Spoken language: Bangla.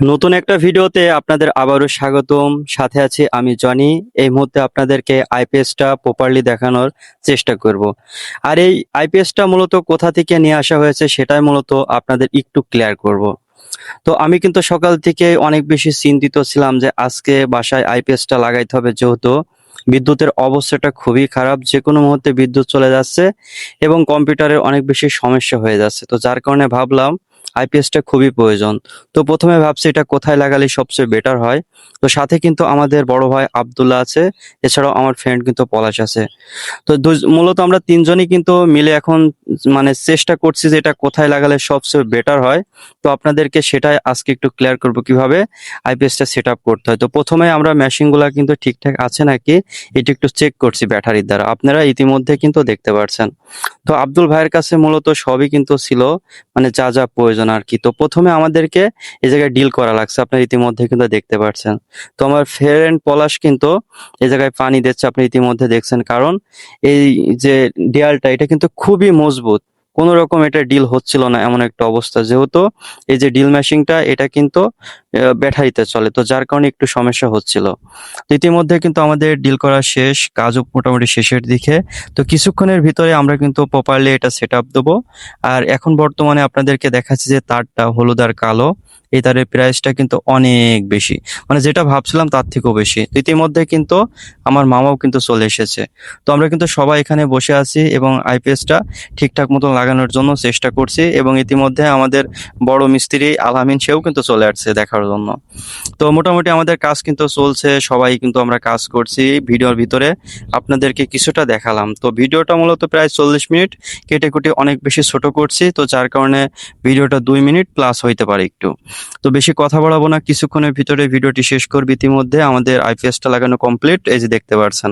নতুন একটা ভিডিওতে আপনাদের আবারও স্বাগতম। সাথে আছি আমি জনি। এই মুহূর্তে আপনাদেরকে আইপিএসটা প্রপারলি দেখানোর চেষ্টা করব। আর এই আইপিএসটা মূলত কোথা থেকে নিয়ে আসা হয়েছে সেটাই মূলত আপনাদের একটু ক্লিয়ার করব। তো আমি কিন্তু সকাল থেকে অনেক বেশি চিন্তিত ছিলাম যে আজকে বাসায় আইপিএসটা লাগাইতে হবে, যেহেতু বিদ্যুতের অবস্থাটা খুবই খারাপ, যে কোনো মুহূর্তে বিদ্যুৎ চলে যাচ্ছে এবং কম্পিউটারের অনেক বেশি সমস্যা হয়ে যাচ্ছে। তো যার কারণে ভাবলাম আইপিএসটা খুবই প্রয়োজন। তো প্রথমে ভাবছি এটা কোথায় লাগালে সবচেয়ে বেটার হয়। তো সাথে কিন্তু আমাদের বড় ভাই আব্দুল্লাহ আছে, এছাড়াও আমার ফ্রেন্ড কিন্তু পলাশ আছে। তো মূলত আমরা তিনজনই কিন্তু মিলে এখন মানে চেষ্টা করছি যে এটা কোথায় লাগালে সবচেয়ে বেটার হয়। তো আপনাদেরকে সেটাই আজকে একটু ক্লিয়ার করব কিভাবে আইপিএসটা সেট আপ করতে হয়। তো প্রথমে আমরা মেশিনগুলা কিন্তু ঠিকঠাক আছে নাকি এটা একটু চেক করছি ব্যাটারির দ্বারা, আপনারা ইতিমধ্যে কিন্তু দেখতে পাচ্ছেন। তো আব্দুল ভাইয়ের কাছে মূলত সবই কিন্তু ছিল, মানে যা যা প্রয়োজন আর কি। তো প্রথমে আমাদেরকে এই জায়গায় ডিল করা লাগছে, আপনারা ইতিমধ্যে কিন্তু দেখতে পাচ্ছেন। তো আমার ফ্রেন্ড পলাশ কিন্তু এই জায়গায় পানি দিচ্ছে, আপনি ইতিমধ্যে দেখছেন। কারণ এই যে দেয়ালটা এটা কিন্তু খুবই মজবুত, কোন রকম এটা ডিল হচ্ছিল না এমন একটা অবস্থা, যেহেতু এই যে ডিল মেশিনটা এটা কিন্তু ব্যাটারিতে চলে, তো যার কারণে একটু সমস্যা হচ্ছিল। তো ইতিমধ্যে কিন্তু আমাদের ডিল করা শেষ, কাজও মোটামুটি শেষের দিকে। তো কিছুক্ষণের ভিতরে আমরা কিন্তু প্রপারলি এটা সেট আপ দেবো। আর এখন বর্তমানে আপনাদেরকে দেখাচ্ছি যে তারটা হলুদ আর কালো, এই তারের প্রাইসটা কিন্তু অনেক বেশি, মানে যেটা ভাবছিলাম তার থেকেও বেশি। তো ইতিমধ্যে কিন্তু আমার মামাও কিন্তু চলে এসেছে। তো আমরা কিন্তু সবাই এখানে বসে আছি এবং আইপিএসটা ঠিকঠাক মতো লাগানোর জন্য চেষ্টা করছি, এবং ইতিমধ্যে আমাদের বড় মিস্ত্রি আলামিন সেও কিন্তু চলে আসছে দেখার জন্য। তো মোটামুটি আমাদের কাজ কিন্তু চলছে, সবাই কিন্তু আমরা কাজ করছি। ভিডিওর ভিতরে আপনাদেরকে কিছুটা দেখালাম। তো ভিডিওটা মূলত প্রায় 40 মিনিট, কেটে কুটে অনেক বেশি ছোট করছি, তো যার কারণে ভিডিওটা 2 মিনিট প্লাস হইতে পারে একটু। তো বেশি কথা বলাবো না, কিছুক্ষণের ভিতরে ভিডিওটি শেষ করবি। ইতিমধ্যে আমাদের আইপিএসটা লাগানো কমপ্লিট, এই যে দেখতে পাচ্ছেন।